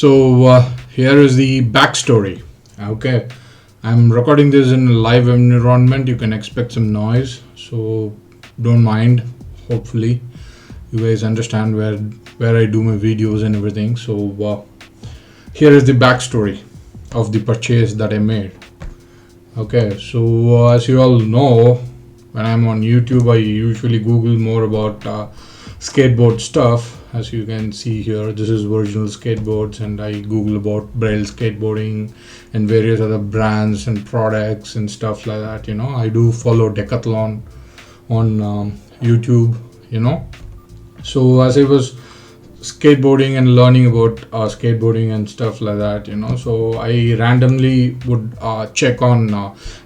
Here is the backstory. Okay, I'm recording this in a live environment. You can expect some noise, so don't mind. Hopefully, you guys understand where I do my videos and everything. Here is the backstory of the purchase that I made. Okay, as you all know, when I'm on YouTube, I usually Google more about skateboard stuff. As you can see here, this is original skateboards, and I Google about Braille skateboarding and various other brands and products and stuff like that. I do follow Decathlon on YouTube. So as I was skateboarding and learning about skateboarding and stuff like that, so I randomly would check on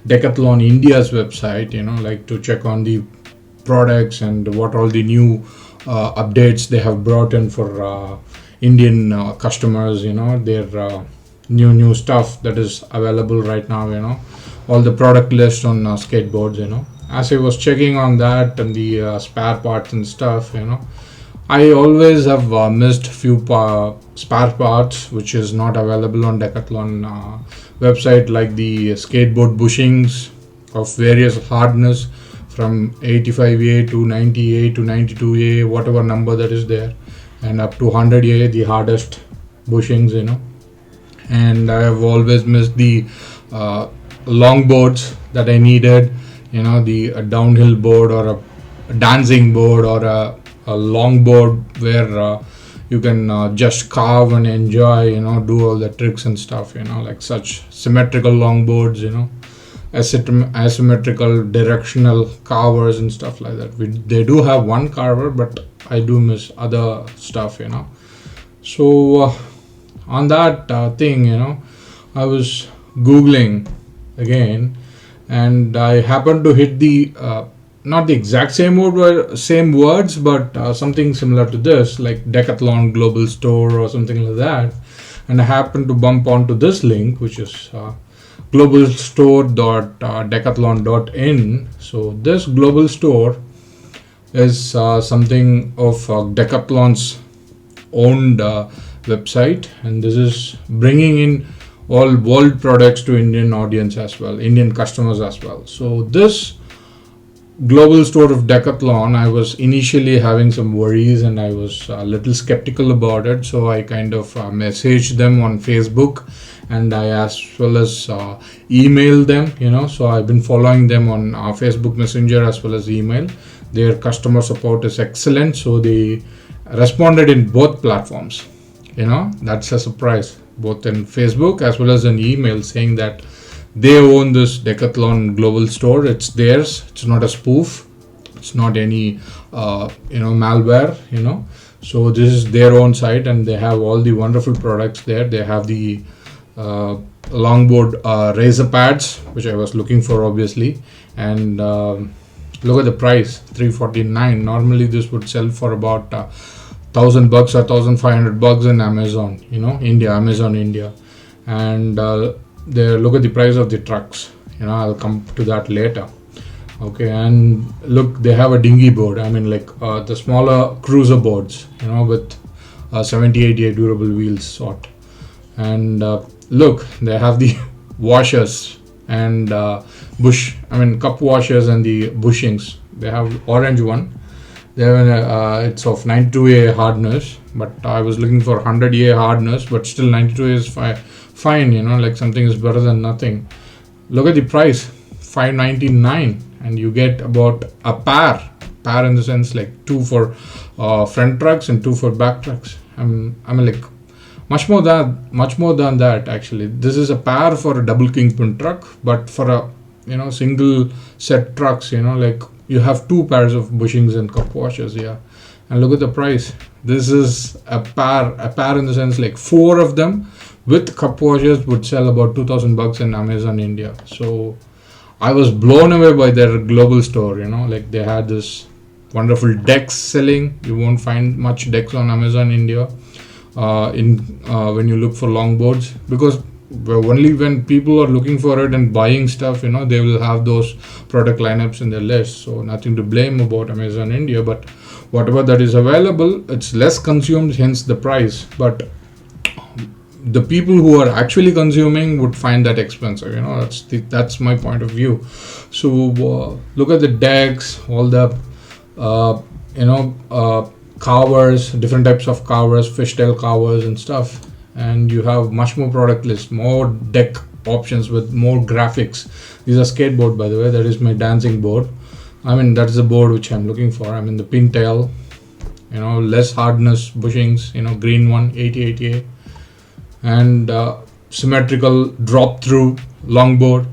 Decathlon India's website, like to check on the products and what all the new updates they have brought in for Indian customers, their new stuff that is available right now, all the product list on skateboards. As I was checking on that and the spare parts and stuff, I always have missed few spare parts which is not available on Decathlon website, like the skateboard bushings of various hardness from 85A to 90A to 92A, whatever number that is there, and up to 100A, the hardest bushings, and I have always missed the longboards that I needed, the downhill board or a dancing board or a long board where you can just carve and enjoy, do all the tricks and stuff, like such symmetrical longboards, asymmetrical directional carvers and stuff like that. They do have one carver, but I do miss other stuff, So on that thing, I was Googling again, and I happened to hit the not the exact same words, but something similar to this, like Decathlon Global Store or something like that. And I happened to bump onto this link, which is globalstore.decathlon.in. So this global store is something of Decathlon's owned website, and this is bringing in all world products to Indian audience as well, Indian customers as well. So this global store of Decathlon, I was initially having some worries and I was a little skeptical about it, so I kind of messaged them on Facebook, and I as well as emailed them, so I've been following them on Facebook Messenger as well as email. Their customer support is excellent, so they responded in both platforms. That's a surprise, both in Facebook as well as an email, saying that they own this Decathlon global store. It's theirs. It's not a spoof. It's not any malware. So this is their own site, and they have all the wonderful products there. They have the longboard razor pads, which I was looking for, obviously. And look at the price, $349. Normally this would sell for about $1,000 or $1,500 in Amazon. Amazon India, and there, look at the price of the trucks. I'll come to that later. Okay, and look, they have a dinghy board. I mean, like the smaller cruiser boards, with 78A durable wheels sort. And look, they have the washers and cup washers and the bushings. They have orange one. They have it's of 92A hardness, but I was looking for 100A hardness, but still 92A is fine, like something is better than nothing. Look at the price, $599, and you get about a pair in the sense like two for front trucks and two for back trucks. I mean like much more than that actually. This is a pair for a double kingpin truck, but for a single set trucks, like you have two pairs of bushings and cup washers. And look at the price. This is a pair in the sense like four of them with cup washers would sell about $2,000 in Amazon India. So I was blown away by their global store. Like they had this wonderful decks selling. You won't find much decks on Amazon India when you look for longboards, because only when people are looking for it and buying stuff, they will have those product lineups in their list. So nothing to blame about Amazon India, but whatever that is available, it's less consumed, hence the price. But the people who are actually consuming would find that expensive. That's my point of view. So look at the decks, all the covers, different types of covers, fishtail covers and stuff, and you have much more product list, more deck options with more graphics. These are skateboard, by the way. That is my dancing board. That's the board which I'm looking for. The pintail, less hardness bushings, green one, 8088, and symmetrical drop through longboard.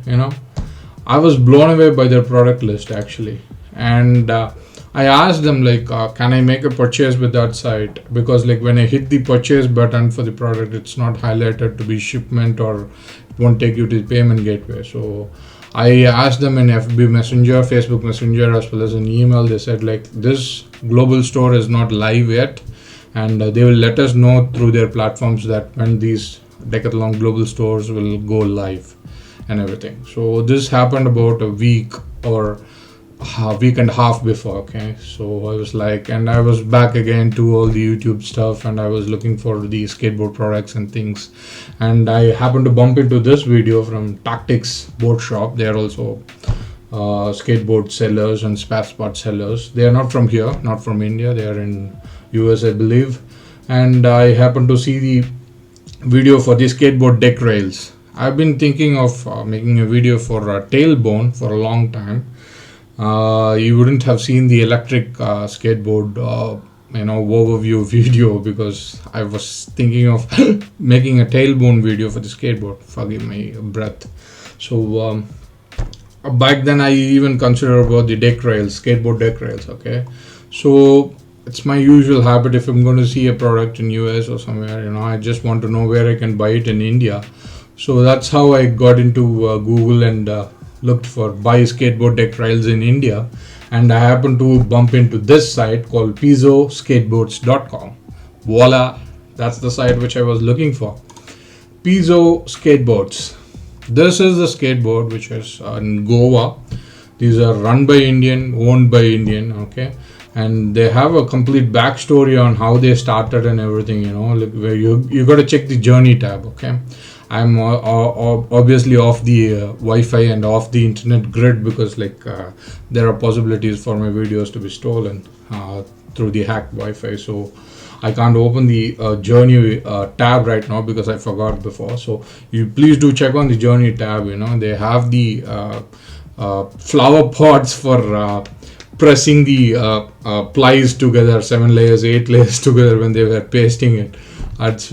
I was blown away by their product list actually, and I asked them can I make a purchase with that site, because when I hit the purchase button for the product, it's not highlighted to be shipment, or it won't take you to the payment gateway. So I asked them in FB Messenger, Facebook Messenger, as well as an email. They said this global store is not live yet, and they will let us know through their platforms that when these Decathlon global stores will go live and everything. So this happened about a week or a week and a half before. Okay, so I was and I was back again to all the YouTube stuff, and I was looking for the skateboard products and things, and I happened to bump into this video from Tactics Board Shop. They are also skateboard sellers and spare part sellers. They are not from here, not from India. They are in US, I believe. And I happened to see the video for the skateboard deck rails. I've been thinking of making a video for tailbone for a long time. You wouldn't have seen the electric skateboard overview video, because I was thinking of making a tailbone video for the skateboard. Forgive my breath. So back then I even considered about the deck rails, skateboard deck rails. Okay, so it's my usual habit, if I'm going to see a product in US or somewhere, I just want to know where I can buy it in India. So that's how I got into Google and looked for buy skateboard deck rails in India, and I happened to bump into this site called PISO Skateboards.com. Voila, that's the site which I was looking for. Piso Skateboards. This is the skateboard which is in Goa. These are run by Indian, owned by Indian. Okay, and they have a complete backstory on how they started and everything. Where you got to check the journey tab. Okay, I'm obviously off the Wi-Fi and off the internet grid, because there are possibilities for my videos to be stolen through the hacked Wi-Fi. So I can't open the journey tab right now because I forgot before. So you please do check on the journey tab. They have the flower pots for pressing the plies together, 7 layers, 8 layers together when they were pasting it. That's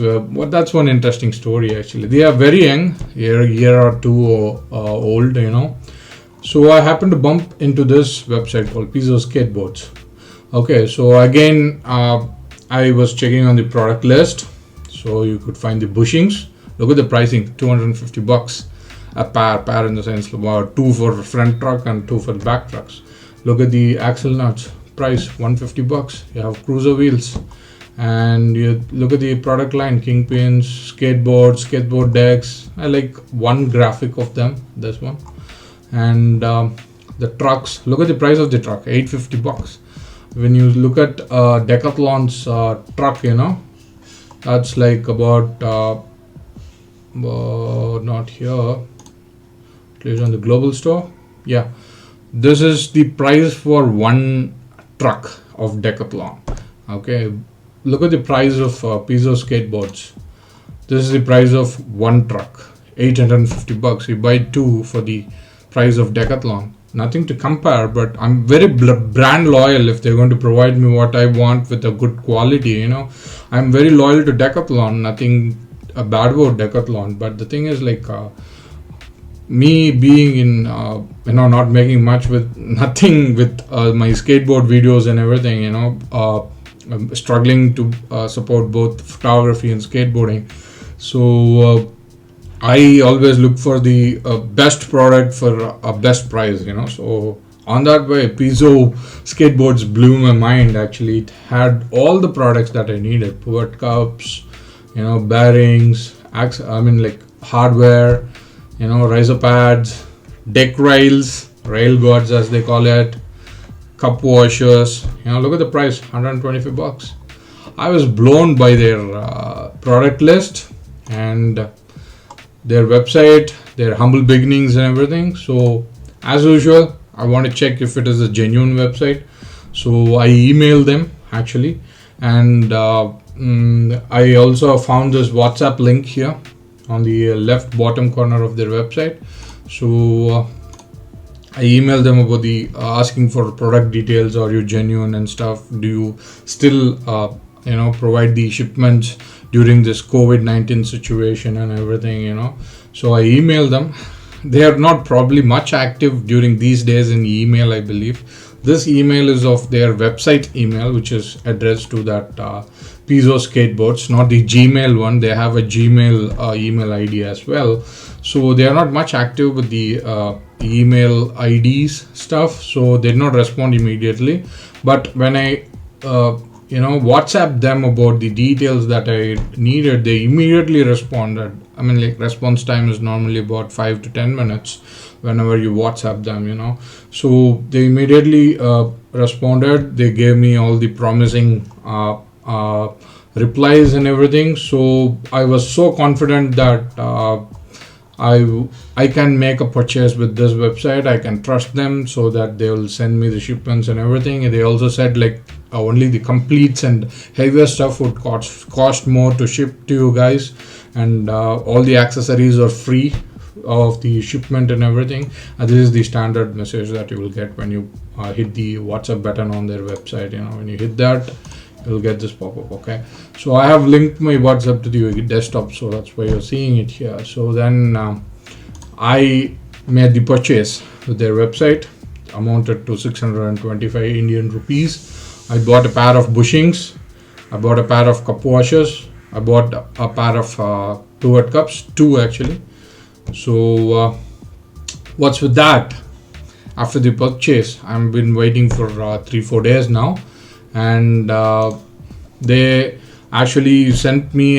one interesting story actually. They are very young, a year or two old, So I happened to bump into this website called Piso Skateboards. Okay, so again, I was checking on the product list, so you could find the bushings. Look at the pricing, $250 a pair in the sense about 2 for front truck and 2 for the back trucks. Look at the axle nuts, price $150. You have cruiser wheels. And you look at the product line, kingpins, skateboard decks. I like one graphic of them, this one. And the trucks, look at the price of the truck, $850. When you look at Decathlon's truck, that's about not here, at least on the global store. Yeah, this is the price for one truck of Decathlon. Okay, look at the price of Piso Skateboards. This is the price of one truck, $850. You buy 2 for the price of Decathlon. Nothing to compare, but I'm very brand loyal. If they're going to provide me what I want with a good quality, I'm very loyal to Decathlon. Nothing bad about Decathlon, but the thing is me being in not making much with nothing with my skateboard videos and everything, I'm struggling to support both photography and skateboarding. So I always look for the best product for a best price, So on that way, Piso Skateboards blew my mind. Actually, it had all the products that I needed: pivot cups, bearings, hardware, riser pads, deck rails, rail guards as they call it, cup washers. Look at the price, $125. I was blown by their product list. and their website, their humble beginnings and everything. So as usual, I want to check if it is a genuine website. So I emailed them actually, and I also found this WhatsApp link here on the left bottom corner of their website. So I emailed them about the asking for product details. Are you genuine and stuff? Do you still provide the shipments during this COVID-19 situation and everything? So I emailed them. They are not probably much active during these days in email, I believe. This email is of their website email, which is addressed to that Piso Skateboards, not the Gmail one. They have a Gmail email ID as well. So they are not much active with the email IDs stuff. So they did not respond immediately. But when I WhatsApp them about the details that I needed, they immediately responded. I mean, like, response time is normally about 5 to 10 minutes whenever you WhatsApp them. So they immediately responded. They gave me all the promising replies and everything. So I was so confident that I can make a purchase with this website. I can trust them so that they will send me the shipments and everything. And they also said like only the completes and heavier stuff would cost more to ship to you guys, and all the accessories are free of the shipment and everything. This is the standard message that you will get when you hit the WhatsApp button on their website. When you hit that, you'll get this pop-up. Okay, so I have linked my WhatsApp to the desktop, so that's why you're seeing it here. So then I made the purchase with their website, amounted to 625 Indian rupees. I bought a pair of bushings, I bought a pair of cup washers, I bought a pair of pivot cups, 2 actually. So what's with that? After the purchase, I've been waiting for 3-4 days now, and they actually sent me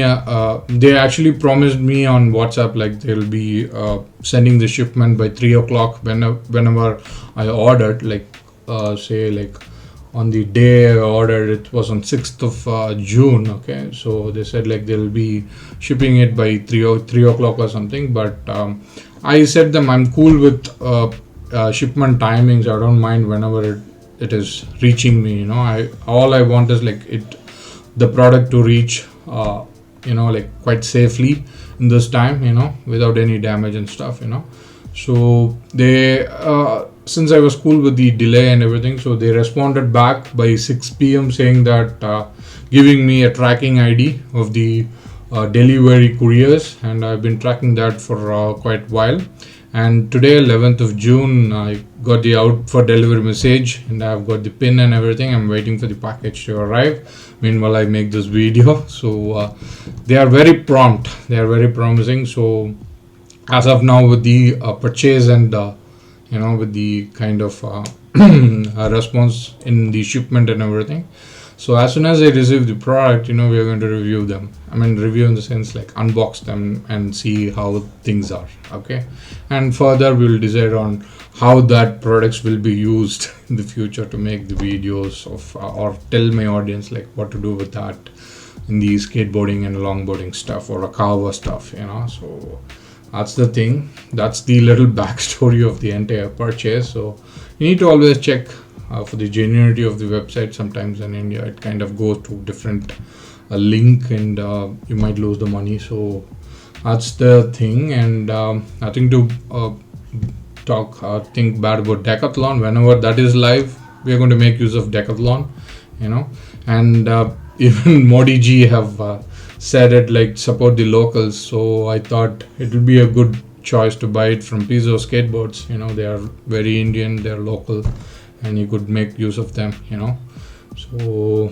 they actually promised me on WhatsApp like they'll be sending the shipment by 3 o'clock whenever I ordered, like say like on the day I ordered. It was on 6th of June. Okay, so they said like they'll be shipping it by 3 o'clock or something, but I said them I'm cool with shipment timings. I don't mind whenever it is reaching me. All I want is like the product to reach like quite safely in this time, without any damage and stuff. So they since I was cool with the delay and everything, so they responded back by 6 p.m. saying that giving me a tracking ID of the delivery couriers, and I've been tracking that for quite a while. And today, 11th of June, I got the out for delivery message, and I've got the pin and everything. I'm waiting for the package to arrive. Meanwhile, I make this video. So they are very prompt. They are very promising. So as of now, with the purchase and with the kind of response in the shipment and everything. So as soon as I receive the product, we are going to review them. I mean, review in the sense like unbox them and see how things are. Okay, and further we will decide on how that products will be used in the future to make the videos of or tell my audience like what to do with that in the skateboarding and longboarding stuff or a cover stuff. So that's the thing. That's the little backstory of the entire purchase. So you need to always check for the genuinity of the website. Sometimes in India it kind of goes to different link, and you might lose the money. So that's the thing. And nothing to think bad about Decathlon. Whenever that is live, we are going to make use of Decathlon, and even Modi ji have said it like support the locals. So I thought it will be a good choice to buy it from Piso Skateboards. They are very Indian, they are local, and you could make use of them. So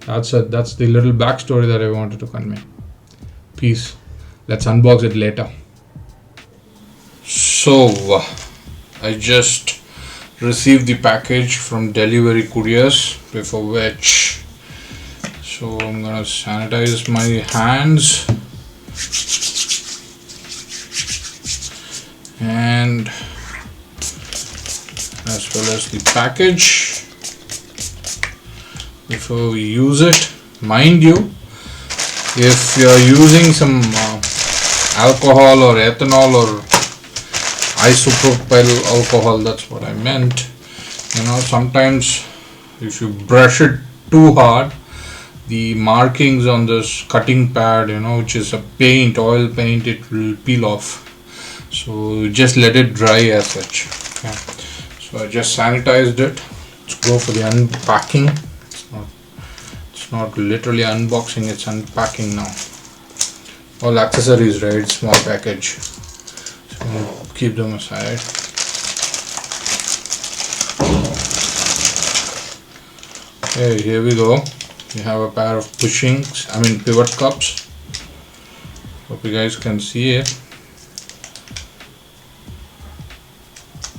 that's the little backstory that I wanted to convey. Peace. Let's unbox it later. So I just received the package from delivery couriers, before which so I'm gonna sanitize my hands and as well as the package before we use it. Mind you, if you are using some alcohol or ethanol or isopropyl alcohol. That's what I meant. Sometimes if you brush it too hard, the markings on this cutting pad, which is a paint, oil paint, it will peel off. So just let it dry as such. Okay. So I just sanitized it. Let's go for the unpacking. It's not literally unboxing, it's unpacking now. All accessories, right? Small package. So I'll keep them aside. Okay, here we go. We have a pair of bushings, pivot cups. Hope you guys can see it.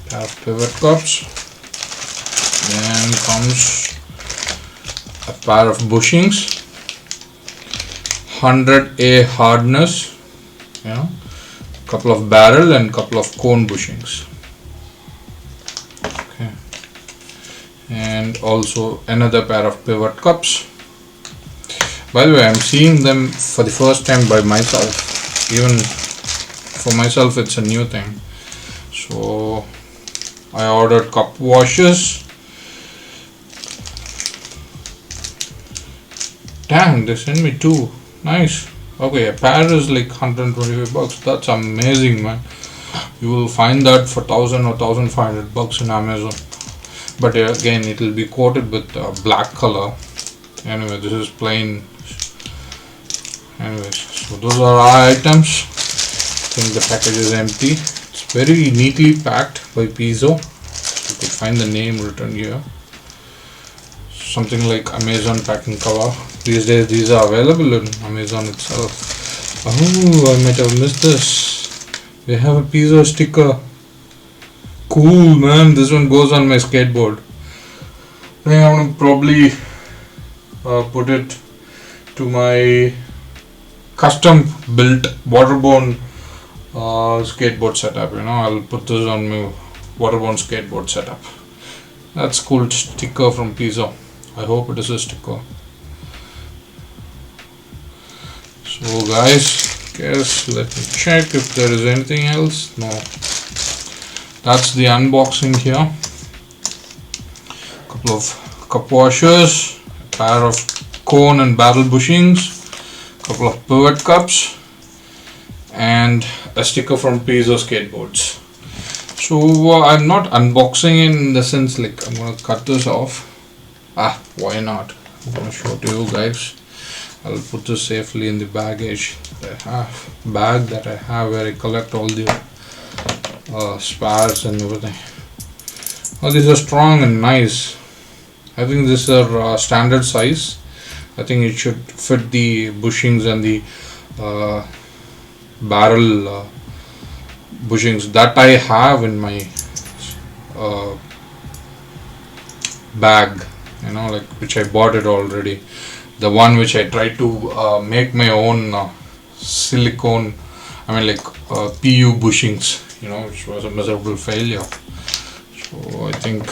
Pair of pivot cups. Then comes a pair of bushings. 100A hardness. Couple of barrel and couple of cone bushings. Okay. And also another pair of pivot cups. By the way, I'm seeing them for the first time by myself. Even for myself, it's a new thing. So I ordered cup washers. Dang, they sent me two. Nice. Okay, a pair is like 125 bucks. That's amazing, man. You will find that for 1000 or 1500 bucks in Amazon. But again, it will be coated with black color. Anyway, this is plain. Anyways, so those are our items. I think the package is empty. It's very neatly packed by Piso. You could find the name written here. Something like Amazon packing cover. These days these are available in Amazon itself. Oh, I might have missed this. We have a Piso sticker. Cool, man. This one goes on my skateboard. I think I'm gonna probably put it to my custom built waterborne skateboard setup. I'll put this on my waterborne skateboard setup. That's cool sticker from Piso. I hope it is a sticker. So guys, let me check if there is anything else. No. That's the unboxing here. Couple of cup washers, a pair of cone and barrel bushings, couple of pivot cups, and a sticker from Piso Skateboards. So I'm not unboxing in the sense like I'm gonna cut this off. Why not? I'm gonna show it to you guys. I'll put this safely in the baggage that I have where I collect all the spares and everything. Oh, these are strong and nice. I think this is a standard size. I think it should fit the bushings and the barrel bushings that I have in my bag, which I bought it already. The one which I tried to make my own silicone, PU bushings, which was a miserable failure. So I think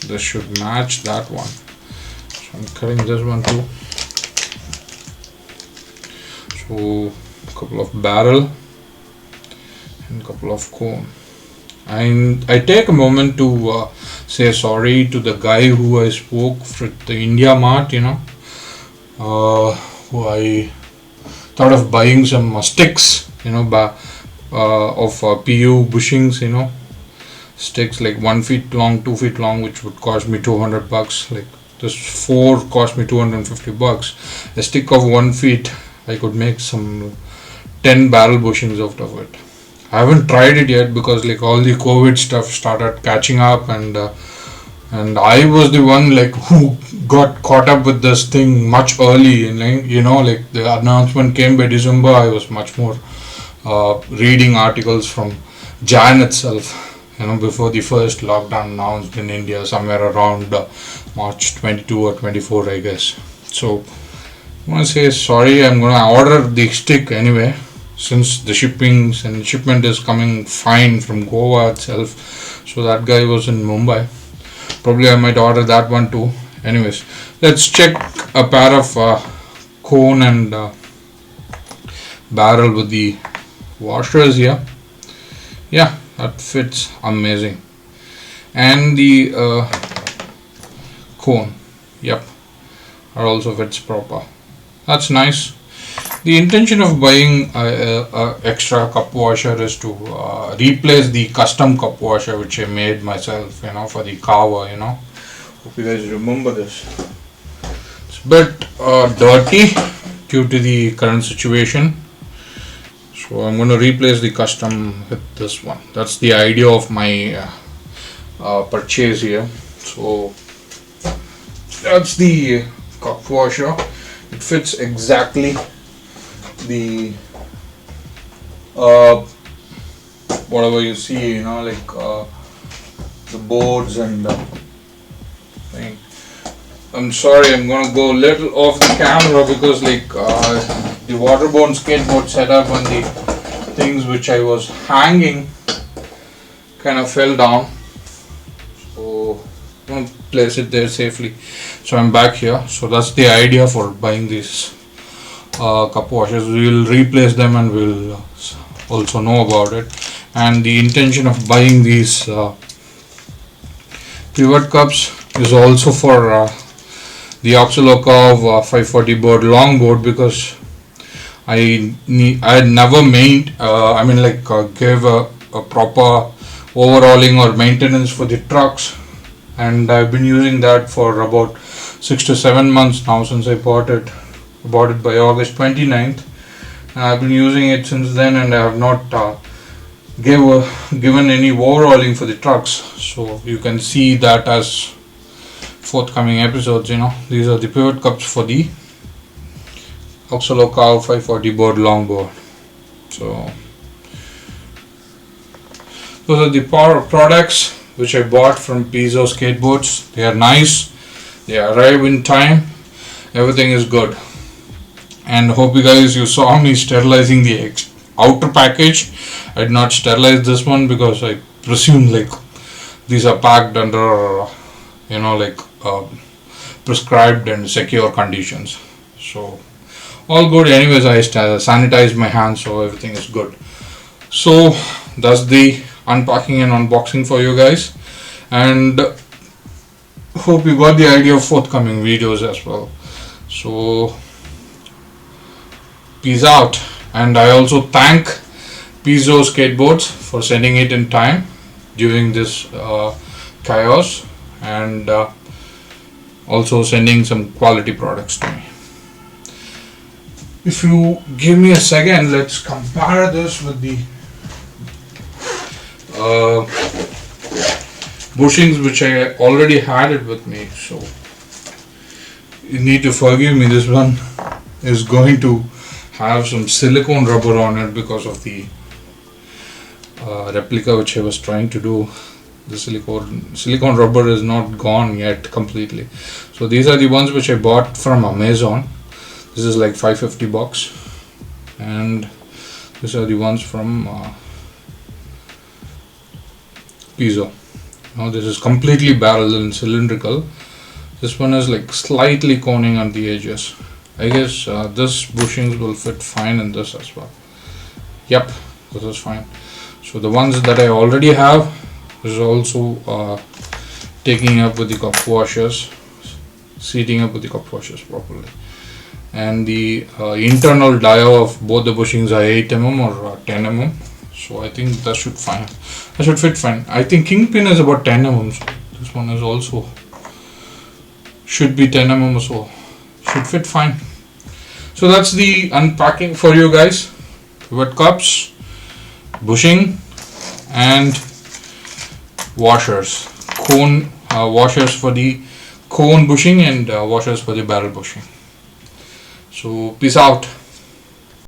this should match that one. So I'm cutting this one too. So a couple of barrel and a couple of cone. And I take a moment to say sorry to the guy who I spoke with the India Mart, who I thought of buying some sticks, of PU bushings, sticks like 1 feet long, 2 feet long, which would cost me 200 bucks. Like this 4 cost me 250 bucks. A stick of 1 feet, I could make some 10 barrel bushings out of it. I haven't tried it yet because like all the COVID stuff started catching up, and I was the one who got caught up with this thing much early. And the announcement came by December. I was much more reading articles from Jan itself. Before the first lockdown announced in India, somewhere around March 22 or 24, I guess. So I want to say sorry. I'm gonna order the stick anyway, since the shipment is coming fine from Goa itself. So that guy was in Mumbai. Probably I might order that one too. Anyways, let's check a pair of cone and barrel with the washers here. Yeah, that fits amazing. And the cone, yep, that also fits proper. That's nice. The intention of buying a extra cup washer is to replace the custom cup washer which I made myself, for the cover. Hope you guys remember this. It's a bit dirty due to the current situation, so I'm going to replace the custom with this one. That's the idea of my purchase here. So that's the cup washer. It fits exactly the whatever you see, the boards and thing. I'm sorry, I'm gonna go a little off the camera because the waterborne skateboard setup and the things which I was hanging kind of fell down, so I'm gonna place it there safely. So I'm back here. So that's the idea for buying these cup washers. We will replace them and we'll also know about it. And the intention of buying these pivot cups is also for the Oxalocov 540 board long board, because I had never made gave a proper overhauling or maintenance for the trucks, and I've been using that for about 6 to 7 months now since I bought it by August 29th, and I've been using it since then, and I have not given any overhauling for the trucks. So you can see that as forthcoming episodes. These are the pivot cups for the Oxalocov 540 board long board. So those are the products which I bought from Piso Skateboards. They are nice, they arrive in time, everything is good. And hope you saw me sterilizing the outer package. I did not sterilize this one because I presume these are packed under prescribed and secure conditions. So all good. Anyways, I sanitized my hands, so everything is good. So that's the unpacking and unboxing for you guys, and hope you got the idea of forthcoming videos as well. So peace out. And I also thank Piso Skateboards for sending it in time during this chaos, and also sending some quality products to me. If you give me a second, let's compare this with the bushings which I already had it with me. So you need to forgive me, this one is going to have some silicone rubber on it because of the replica which I was trying to do. The silicone rubber is not gone yet completely. So these are the ones which I bought from Amazon. This is like $550, and these are the ones from Piso. Now this is completely barrel and cylindrical. This one is slightly coning on the edges. I guess this bushings will fit fine in this as well. Yep, this is fine. So the ones that I already have is also taking up with the cup washers, seating up with the cup washers properly. And the internal dial of both the bushings are 8 mm or 10 mm. So I think that should fit fine. I think kingpin is about 10 mm. So this one is also should be 10 mm, so should fit fine. So that's the unpacking for you guys. Pivot cups, bushing, and washers, cone washers for the cone bushing, and washers for the barrel bushing. So peace out.